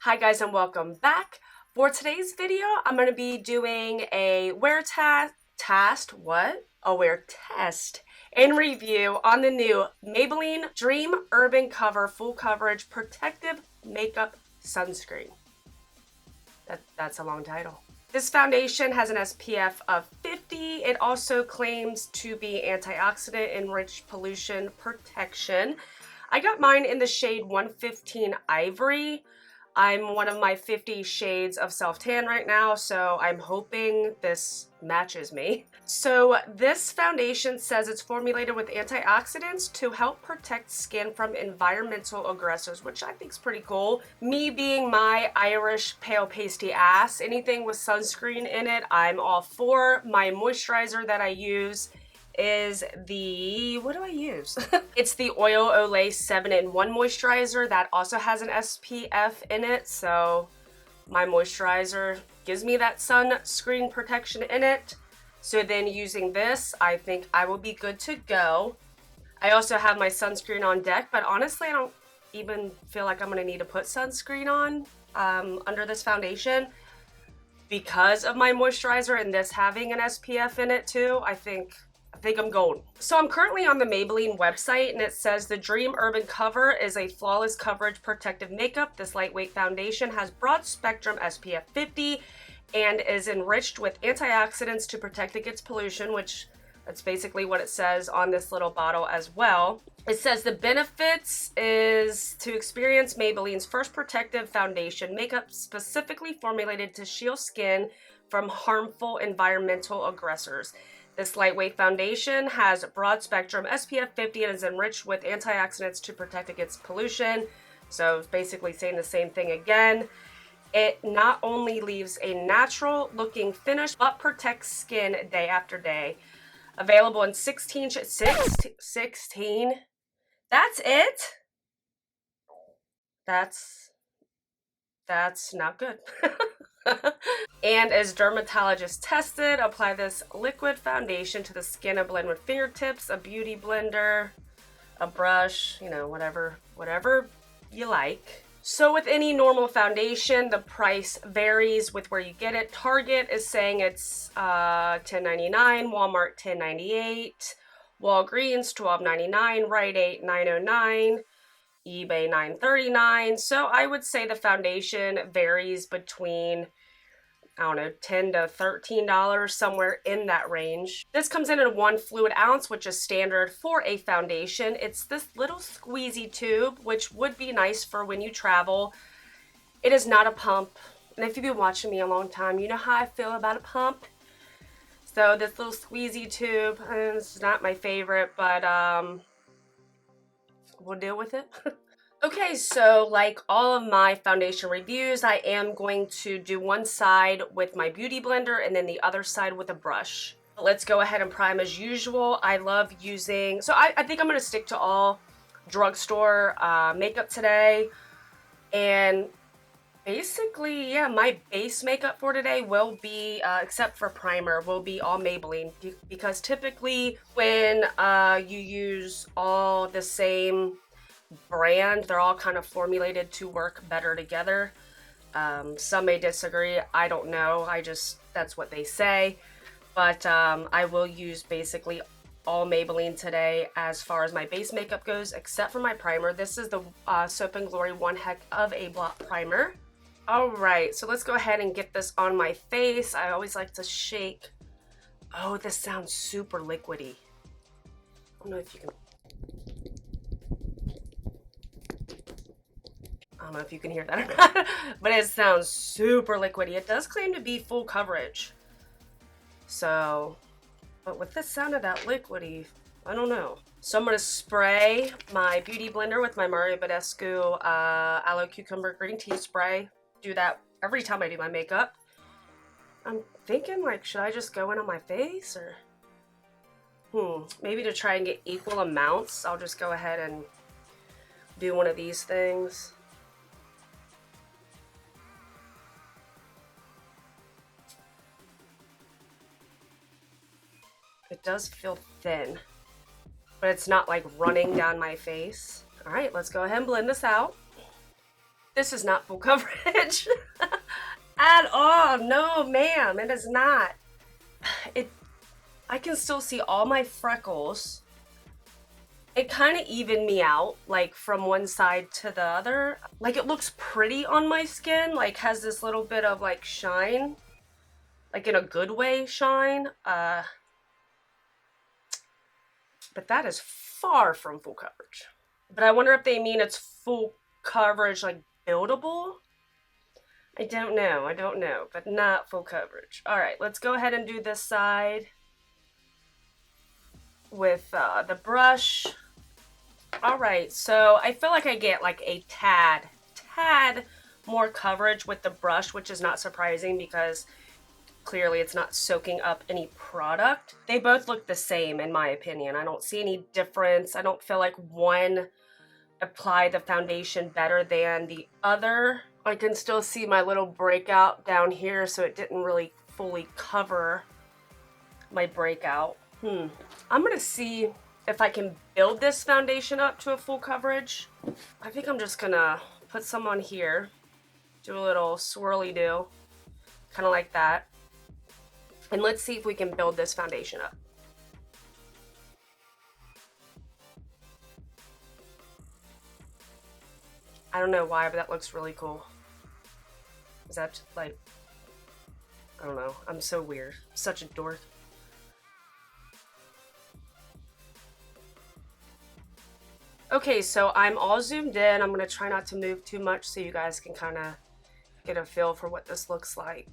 Hi guys and welcome back. For today's video, I'm going to be doing a wear test and review on the new Maybelline Dream Urban Cover Full Coverage Protective Makeup Sunscreen. That's a long title. This foundation has an SPF of 50. It also claims to be antioxidant enriched pollution protection. I got mine in the shade 115 Ivory. I'm one of my 50 shades of self-tan right now, so I'm hoping this matches me. So this foundation says it's formulated with antioxidants to help protect skin from environmental aggressors, which I think is pretty cool. Me being my Irish pale pasty ass, anything with sunscreen in it, I'm all for. My moisturizer that I use is the, what do I use? It's the Oil Olay 7-in-1 moisturizer that also has an SPF in it, so my moisturizer gives me that sunscreen protection in it. So then using this, I think I will be good to go. I also have my sunscreen on deck, but honestly I don't even feel like I'm gonna need to put sunscreen on under this foundation because of my moisturizer and this having an SPF in it too. I think I'm golden. So I'm currently on the Maybelline website and it says the Dream Urban Cover is a flawless coverage protective makeup. This lightweight foundation has broad spectrum SPF 50 and is enriched with antioxidants to protect against pollution, which that's basically what it says on this little bottle as well. It says the benefits is to experience Maybelline's first protective foundation makeup specifically formulated to shield skin from harmful environmental aggressors. This lightweight foundation has broad spectrum SPF 50 and is enriched with antioxidants to protect against pollution. So it's basically saying the same thing again. It not only leaves a natural looking finish, but protects skin day after day. Available in 16. That's it? That's not good. And as dermatologist tested, apply this liquid foundation to the skin and blend with fingertips, a beauty blender, a brush, you know, whatever you like. So with any normal foundation, the price varies with where you get it. Target is saying it's $10.99, Walmart $10.98, Walgreens $12.99, Rite Aid $9.09, eBay $9.39. So I would say the foundation varies between, I don't know, $10 to $13, somewhere in that range. This comes in 1 fluid ounce, which is standard for a foundation. It's this little squeezy tube, which would be nice for when you travel. It is not a pump. And if you've been watching me a long time, you know how I feel about a pump. So this little squeezy tube, it's not my favorite, but we'll deal with it. Okay, so like all of my foundation reviews, I am going to do one side with my beauty blender and then the other side with a brush. Let's go ahead and prime as usual. I love using, so I think I'm going to stick to all drugstore makeup today. And basically, yeah, my base makeup for today will be, except for primer, will be all Maybelline. Because typically when you use all the same brand, they're all kind of formulated to work better together. Some may disagree, I don't know, that's what they say. But I will use basically all Maybelline today as far as my base makeup goes, except for my primer. This is the Soap & Glory One Heck of a Blot Primer. Alright, so let's go ahead and get this on my face. I always like to shake. Oh, this sounds super liquidy. I don't know if you can... I don't know if you can hear that or not, but it sounds super liquidy. It does claim to be full coverage. So, but with the sound of that liquidy, I don't know. So I'm going to spray my beauty blender with my Mario Badescu Aloe Cucumber Green Tea Spray. Do that every time I do my makeup. I'm thinking, like, should I just go in on my face or... maybe to try and get equal amounts, I'll just go ahead and do one of these things. It does feel thin, but it's not like running down my face. All right, let's go ahead and blend this out. This is not full coverage at all. No, ma'am, it is not. I can still see all my freckles. It kind of evened me out, like from one side to the other. Like it looks pretty on my skin, like has this little bit of like shine, like in a good way shine. But that is far from full coverage. But I wonder if they mean it's full coverage, like buildable. I don't know, but not full coverage. All right, let's go ahead and do this side with the brush. All right, so I feel like I get like a tad more coverage with the brush, which is not surprising because clearly it's not soaking up any product. They both look the same in my opinion. I don't see any difference. I don't feel like one applied the foundation better than the other. I can still see my little breakout down here, so it didn't really fully cover my breakout. I'm gonna see if I can build this foundation up to a full coverage. I think I'm just gonna put some on here, do a little swirly do, kind of like that. And let's see if we can build this foundation up. I don't know why, but that looks really cool. Is that like, I don't know. I'm so weird. Such a dork. Okay, so I'm all zoomed in. I'm gonna try not to move too much so you guys can kind of get a feel for what this looks like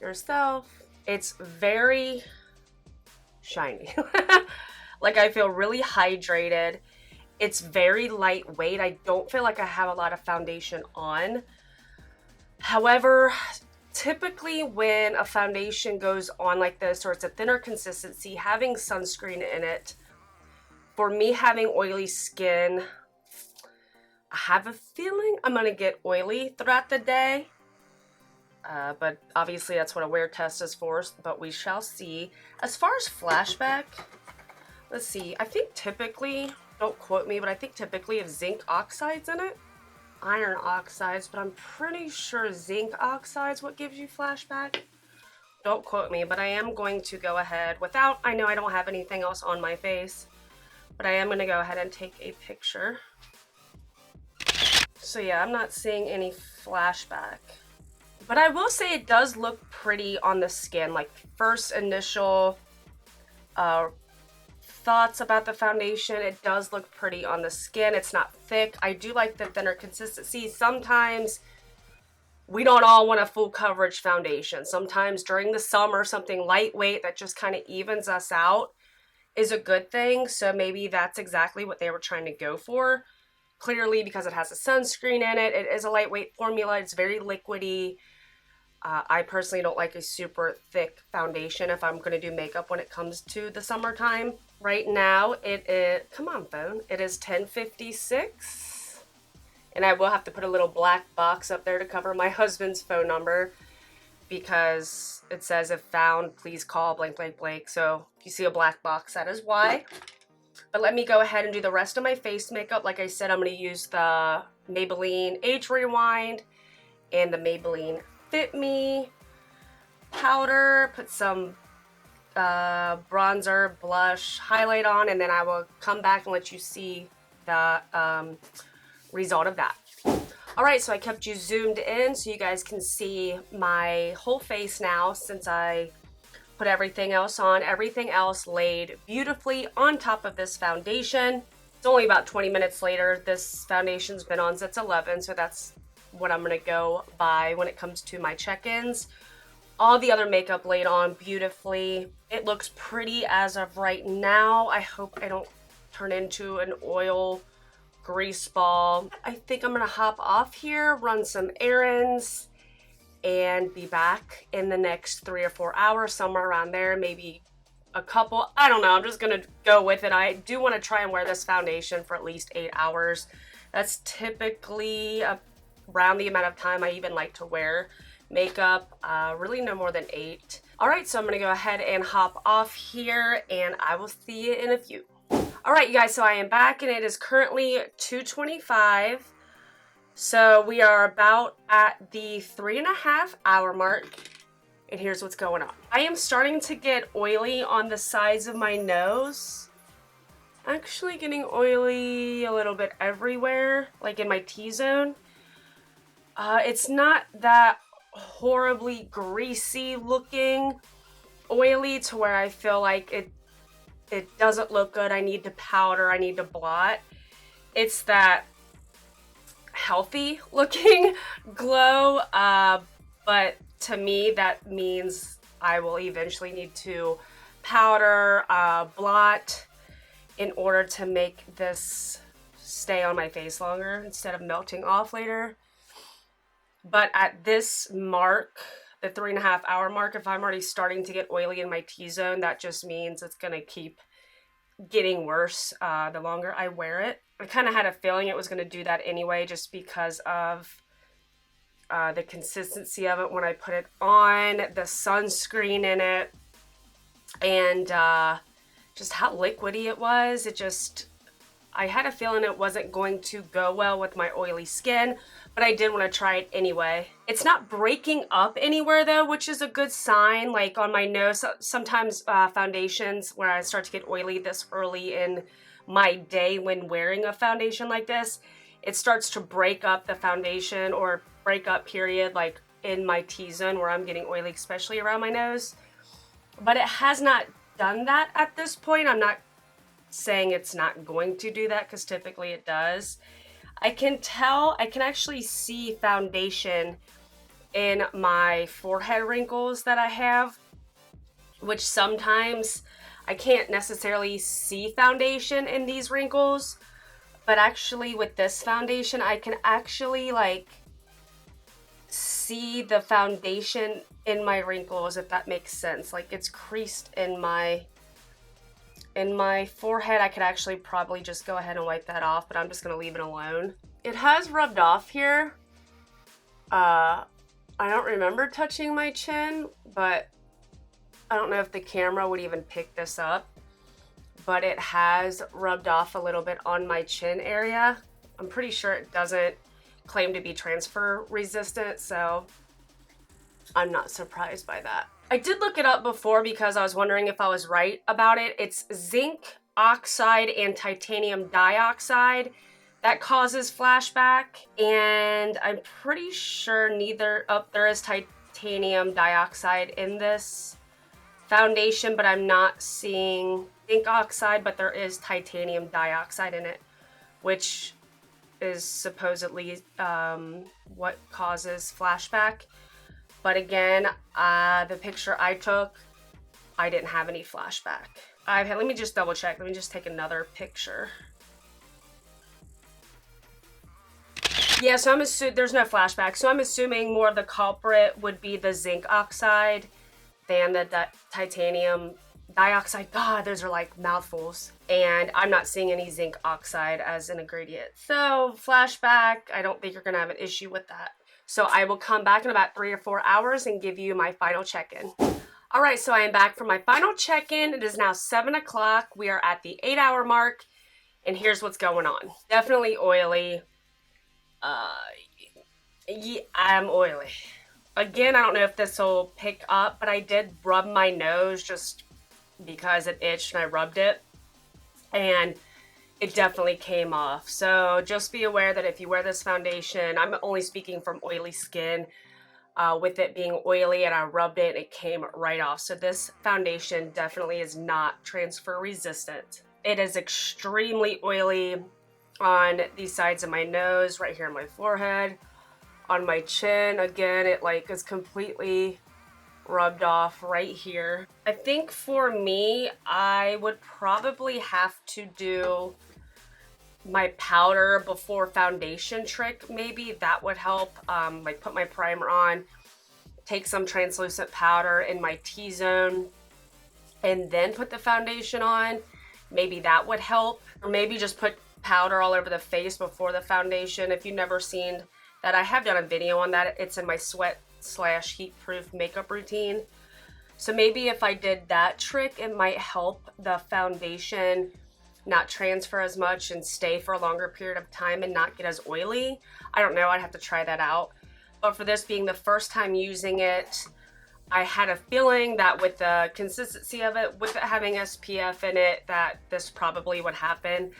yourself. It's very shiny. Like I feel really hydrated. It's very lightweight. I don't feel like I have a lot of foundation on. However, typically when a foundation goes on like this or it's a thinner consistency, having sunscreen in it, for me having oily skin, I have a feeling I'm gonna get oily throughout the day. But obviously that's what a wear test is for, but we shall see. As far as flashback, let's see, I think typically, don't quote me, but I think typically if zinc oxide's in it, iron oxides, but I'm pretty sure zinc oxide's what gives you flashback. Don't quote me, but I am going to go ahead without, I know I don't have anything else on my face, but I am going to go ahead and take a picture. So yeah, I'm not seeing any flashback. But I will say it does look pretty on the skin. Like first initial thoughts about the foundation, it does look pretty on the skin. It's not thick. I do like the thinner consistency. Sometimes we don't all want a full coverage foundation. Sometimes during the summer, something lightweight that just kind of evens us out is a good thing. So maybe that's exactly what they were trying to go for. Clearly, because it has a sunscreen in it, it is a lightweight formula. It's very liquidy. I personally don't like a super thick foundation if I'm going to do makeup when it comes to the summertime. Right now, it is, come on phone, it is 10:56. And I will have to put a little black box up there to cover my husband's phone number because it says if found, please call blank, blank, blank. So if you see a black box, that is why. But let me go ahead and do the rest of my face makeup. Like I said, I'm going to use the Maybelline Age Rewind and the Maybelline Fit Me powder. Put some bronzer, blush, highlight on, and then I will come back and let you see the result of that. All right, so I kept you zoomed in so you guys can see my whole face now since I put everything else on. Everything else laid beautifully on top of this foundation. It's only about 20 minutes later. This foundation's been on since 11, so that's what I'm gonna go by when it comes to my check-ins. All the other makeup laid on beautifully. It looks pretty as of right now. I hope I don't turn into an oil grease ball. I think I'm gonna hop off here, run some errands, and be back in the next 3 or 4 hours, somewhere around there, maybe a couple. I don't know, I'm just gonna go with it. I do wanna try and wear this foundation for at least 8 hours. That's typically around the amount of time I even like to wear makeup, really no more than 8. All right, so I'm gonna go ahead and hop off here and I will see you in a few. All right, you guys, so I am back and it is currently 2:25 So we are about at the 3.5 hour mark, and here's what's going on. I am starting to get oily on the sides of my nose. Actually getting oily a little bit everywhere, like in my T-zone. It's not that horribly greasy looking oily to where I feel like it doesn't look good. I need to powder, I need to blot. It's that healthy looking glow, but to me that means I will eventually need to powder, blot in order to make this stay on my face longer instead of melting off later. But at this mark, the 3.5 hour mark, if I'm already starting to get oily in my T-zone, that just means it's gonna keep getting worse the longer I wear it. I kind of had a feeling it was gonna do that anyway, just because of the consistency of it when I put it on, the sunscreen in it, and just how liquidy it was. I had a feeling it wasn't going to go well with my oily skin, but I did want to try it anyway. It's not breaking up anywhere though, which is a good sign. Like on my nose, sometimes foundations where I start to get oily this early in my day when wearing a foundation like this, it starts to break up the foundation or break up period, like in my T-zone where I'm getting oily, especially around my nose. But it has not done that at this point. I'm not saying it's not going to do that because typically it does. I can actually see foundation in my forehead wrinkles that I have, which sometimes I can't necessarily see foundation in these wrinkles, but actually with this foundation, I can actually like see the foundation in my wrinkles, if that makes sense. Like it's creased in my forehead. I could actually probably just go ahead and wipe that off, but I'm just gonna leave it alone. It has rubbed off here. I don't remember touching my chin, but I don't know if the camera would even pick this up, but it has rubbed off a little bit on my chin area. I'm pretty sure it doesn't claim to be transfer resistant, so I'm not surprised by that. I did look it up before because I was wondering if I was right about it. It's zinc oxide and titanium dioxide that causes flashback, and I'm pretty sure there is titanium dioxide in this foundation, but I'm not seeing zinc oxide, but there is titanium dioxide in it, which is supposedly what causes flashback. But again, the picture I took, I didn't have any flashback. Let me just double check. Let me just take another picture. Yeah, so there's no flashback. So I'm assuming more of the culprit would be the zinc oxide than the titanium dioxide. God, those are like mouthfuls. And I'm not seeing any zinc oxide as an ingredient. So flashback, I don't think you're gonna have an issue with that. So I will come back in about 3 or 4 hours and give you my final check-in. All right, so I am back for my final check-in. It is now 7 o'clock. We are at the 8-hour mark, and here's what's going on. Definitely oily. Yeah, I'm oily. Again, I don't know if this will pick up, but I did rub my nose just because it itched and I rubbed it, and it definitely came off. So just be aware that if you wear this foundation, I'm only speaking from oily skin, with it being oily and I rubbed it, it came right off. So this foundation definitely is not transfer resistant. It is extremely oily on these sides of my nose, right here on my forehead, on my chin. Again, it like is completely rubbed off right here. I think for me, I would probably have to do my powder before foundation trick. Maybe that would help. Like put my primer on, take some translucent powder in my T-zone, and then put the foundation on. Maybe that would help. Or maybe just put powder all over the face before the foundation. If you've never seen that, I have done a video on that. It's in my sweat/heat-proof makeup routine. So maybe if I did that trick, it might help the foundation not transfer as much and stay for a longer period of time and not get as oily. I don't know, I'd have to try that out. But for this being the first time using it, I had a feeling that with the consistency of it, with it having SPF in it, that this probably would happen.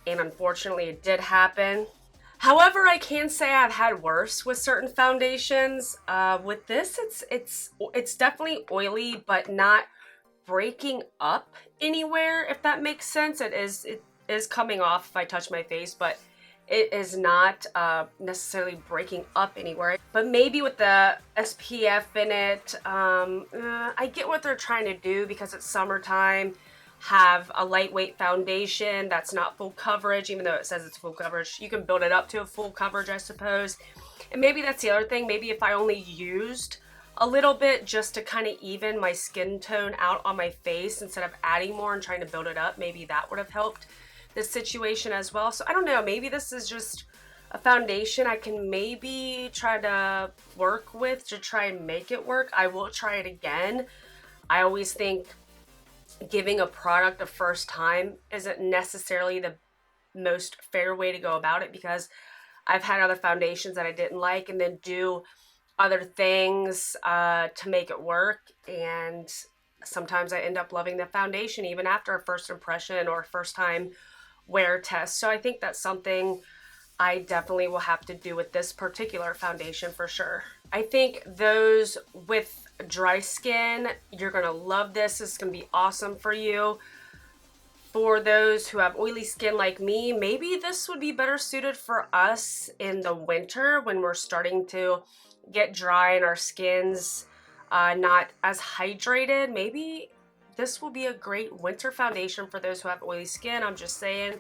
And unfortunately it did happen. However, I can say I've had worse with certain foundations. With this, it's definitely oily, but not breaking up anywhere, if that makes sense. It is coming off if I touch my face, but it is not necessarily breaking up anywhere. But maybe with the SPF in it, I get what they're trying to do because it's summertime. Have a lightweight foundation that's not full coverage, even though it says it's full coverage. You can build it up to a full coverage, I suppose. And maybe that's the other thing. Maybe if I only used a little bit just to kind of even my skin tone out on my face instead of adding more and trying to build it up, maybe that would have helped this situation as well. So I don't know, maybe this is just a foundation I can maybe try to work with to try and make it work. I will try it again. I always think giving a product a first time isn't necessarily the most fair way to go about it, because I've had other foundations that I didn't like and then do other things to make it work, and sometimes I end up loving the foundation even after a first impression or first time wear test. So I think that's something I definitely will have to do with this particular foundation for sure. I think those with dry skin, you're gonna love this. This is gonna be awesome for you. For those who have oily skin like me, maybe this would be better suited for us in the winter when we're starting to get dry and our skin's not as hydrated. Maybe this will be a great winter foundation for those who have oily skin. I'm just saying.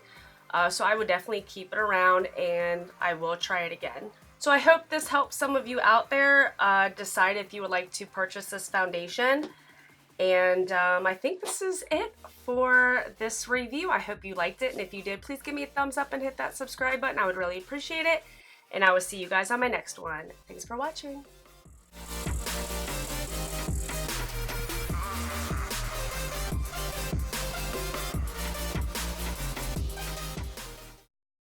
So I would definitely keep it around, and I will try it again. So I hope this helps some of you out there decide if you would like to purchase this foundation. And I think this is it for this review. I hope you liked it, and if you did, please give me a thumbs up and hit that subscribe button. I would really appreciate it, and I will see you guys on my next one. Thanks for watching.